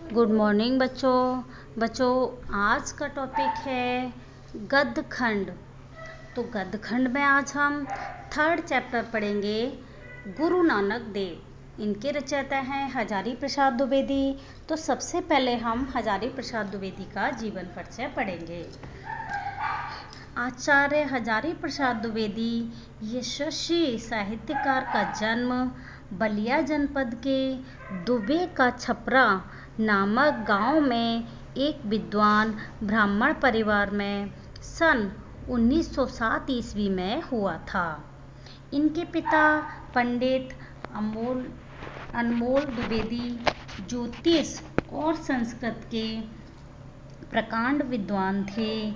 Good morning बच्चों आज का टॉपिक है गद्य खंड। तो गद्य खंड में आज हम 3rd चैप्टर पढ़ेंगे। गुरु नानक देव, इनके रचयिता हैं हजारी प्रसाद द्विवेदी। तो सबसे पहले हम हजारी प्रसाद द्विवेदी का जीवन परिचय पढ़ेंगे। आचार्य हजारी प्रसाद द्विवेदी यशस्वी साहित्यकार का जन्म बलिया जनपद के दुबे का छपरा नामक गांव में एक विद्वान ब्राह्मण परिवार में सन 1907 ईस्वी में हुआ था। इनके पिता पंडित अनमोल द्विवेदी ज्योतिष और संस्कृत के प्रकांड विद्वान थे।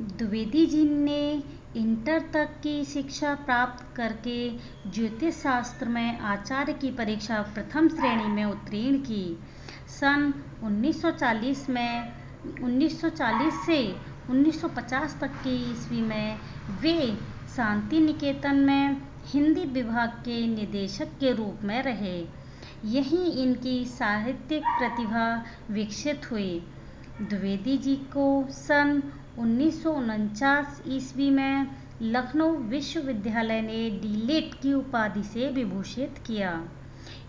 द्विवेदी जी ने इंटर तक की शिक्षा प्राप्त करके ज्योतिष शास्त्र में आचार्य की परीक्षा प्रथम श्रेणी में उत्तीर्ण की। सन 1940 से 1950 तक की ईस्वी में वे शांति निकेतन में हिंदी विभाग के निदेशक के रूप में रहे। यहीं इनकी साहित्यिक प्रतिभा विकसित हुई। द्विवेदी जी को सन 1949 ईस्वी में लखनऊ विश्वविद्यालय ने डीलिट की उपाधि से विभूषित किया।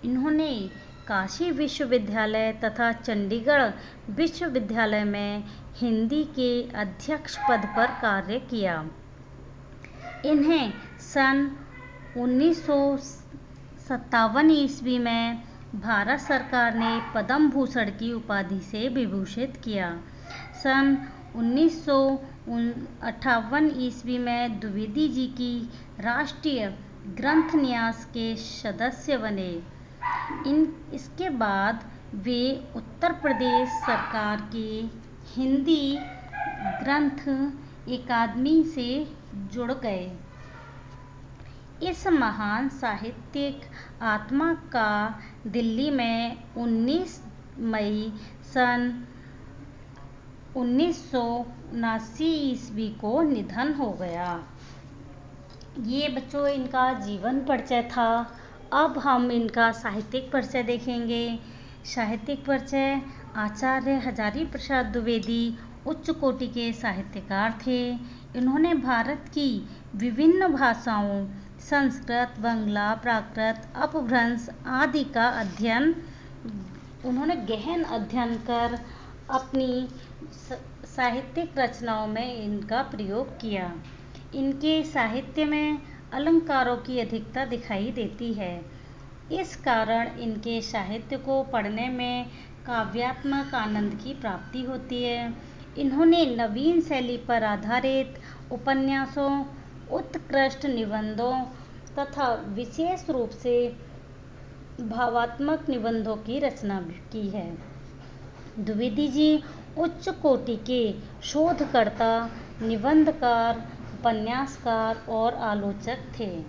इन्होंने काशी विश्वविद्यालय तथा चंडीगढ़ विश्वविद्यालय में हिंदी के अध्यक्ष पद पर कार्य किया। इन्हें सन 1957 ईस्वी में भारत सरकार ने पद्म भूषण की उपाधि से विभूषित किया। सन 1958 ईस्वी में द्विवेदी जी की राष्ट्रीय ग्रंथ न्यास के सदस्य बने। इसके बाद वे उत्तर प्रदेश सरकार के हिंदी ग्रंथ अकादमी से जुड़ गए। इस महान साहित्यिक आत्मा का दिल्ली में 19 मई सन 1979 ईस्वी को निधन हो गया। ये बच्चों इनका जीवन परिचय था। अब हम इनका साहित्यिक परिचय देखेंगे। साहित्यिक परिचय: आचार्य हजारी प्रसाद द्विवेदी उच्च कोटि के साहित्यकार थे। इन्होंने भारत की विभिन्न भाषाओं संस्कृत, बांग्ला, प्राकृत, अपभ्रंश आदि का उन्होंने गहन अध्ययन कर अपनी साहित्यिक रचनाओं में इनका प्रयोग किया। इनके साहित्य में अलंकारों की अधिकता दिखाई देती है। इस कारण इनके साहित्य को पढ़ने में काव्यात्मक आनंद की प्राप्ति होती है। इन्होंने नवीन शैली पर आधारित उपन्यासों, उत्कृष्ट निबंधों तथा विशेष रूप से भावात्मक निबंधों की रचना की है। द्विवेदी जी उच्च कोटि के शोधकर्ता, निबंधकार, उपन्यासकार और आलोचक थे।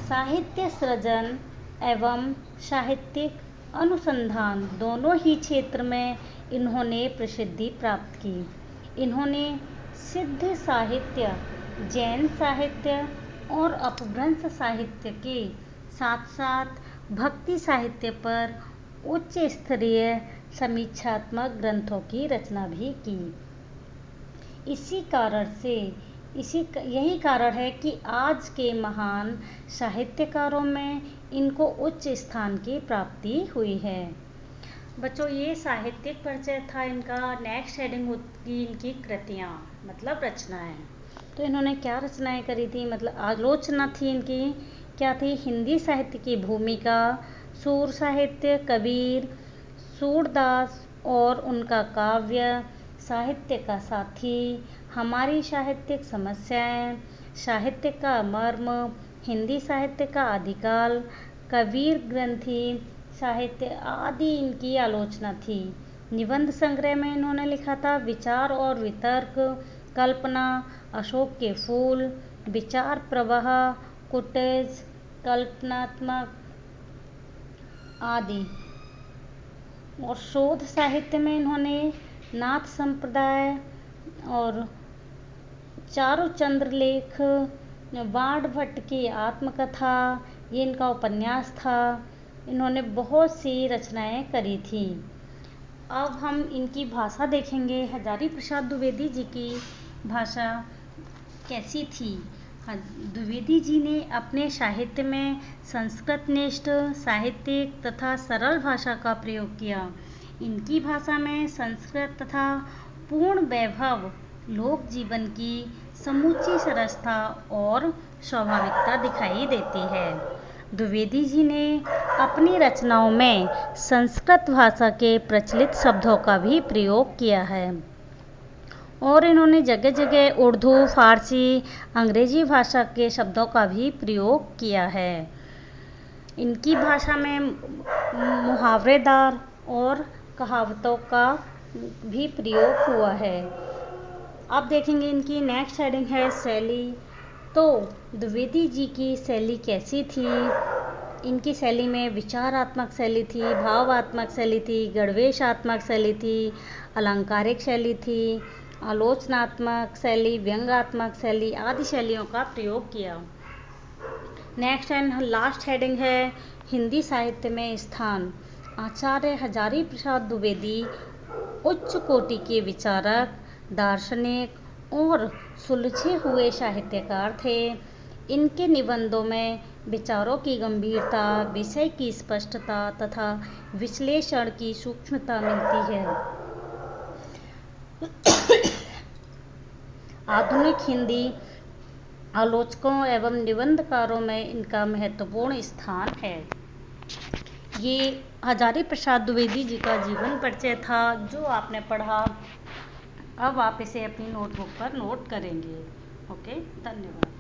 साहित्य सृजन एवं साहित्यिक अनुसंधान दोनों ही क्षेत्र में इन्होंने प्रसिद्धि प्राप्त की। इन्होंने सिद्ध साहित्य, जैन साहित्य और अपभ्रंश साहित्य के साथ साथ भक्ति साहित्य पर उच्च स्तरीय समीक्षात्मक ग्रंथों की रचना भी की। यही कारण है कि आज के महान साहित्यकारों में इनको उच्च स्थान की प्राप्ति हुई है। बच्चों ये साहित्यिक परिचय था इनका। नेक्स्ट हेडिंग होगी इनकी कृतियाँ, मतलब रचनाएं। तो इन्होंने क्या रचनाएं करी थी, मतलब आलोचना थी इनकी क्या थी? हिंदी साहित्य की भूमिका, सूर साहित्य, कबीर, सूरदास और उनका काव्य, साहित्य का साथी, हमारी साहित्यिक समस्याएं, साहित्य का मर्म, हिंदी साहित्य का आदिकाल, कबीर ग्रंथि साहित्य आदि इनकी आलोचना थी। निबंध संग्रह में इन्होंने लिखा था विचार और वितर्क, कल्पना, अशोक के फूल, विचार प्रवाह, कुटेज, कल्पनात्मक आदि। और शोध साहित्य में इन्होंने नाथ संप्रदाय और चारुचंद्र लेख, बाण भट्ट की आत्मकथा, ये इनका उपन्यास था। इन्होंने बहुत सी रचनाएं करी थी। अब हम इनकी भाषा देखेंगे। हजारी प्रसाद द्विवेदी जी की भाषा कैसी थी। द्विवेदी जी ने अपने साहित्य में संस्कृतनिष्ठ, साहित्यिक तथा सरल भाषा का प्रयोग किया। इनकी भाषा में संस्कृत तथा पूर्ण वैभव, लोक जीवन की समूची सरसता और स्वाभाविकता दिखाई देती है। द्विवेदी जी ने अपनी रचनाओं में संस्कृत भाषा के प्रचलित शब्दों का भी प्रयोग किया है और इन्होंने जगह जगह उर्दू, फारसी, अंग्रेजी भाषा के शब्दों का भी प्रयोग किया है। इनकी भाषा में मुहावरेदार और कहावतों का भी प्रयोग हुआ है। अब देखेंगे इनकी नेक्स्ट हेडिंग है शैली। तो द्विवेदी जी की शैली कैसी थी। इनकी शैली में विचारात्मक शैली थी, भावात्मक शैली थी, गणवेशात्मक शैली थी, अलंकारिक शैली थी, आलोचनात्मक शैली, व्यंग्यात्मक शैली आदि शैलियों का प्रयोग किया। नेक्स्ट एंड लास्ट हेडिंग है हिंदी साहित्य में स्थान। आचार्य हजारी प्रसाद द्विवेदी उच्च कोटि के विचारक, दार्शनिक और सुलझे हुए साहित्यकार थे। इनके निबंधों में विचारों की गंभीरता, विषय की स्पष्टता तथा विश्लेषण की सूक्ष्मता मिलती है। आधुनिक हिंदी आलोचकों एवं निबंधकारों में इनका महत्वपूर्ण स्थान है। ये हजारी प्रसाद द्विवेदी जी का जीवन परिचय था जो आपने पढ़ा। अब आप इसे अपनी नोटबुक पर नोट करेंगे। ओके, धन्यवाद।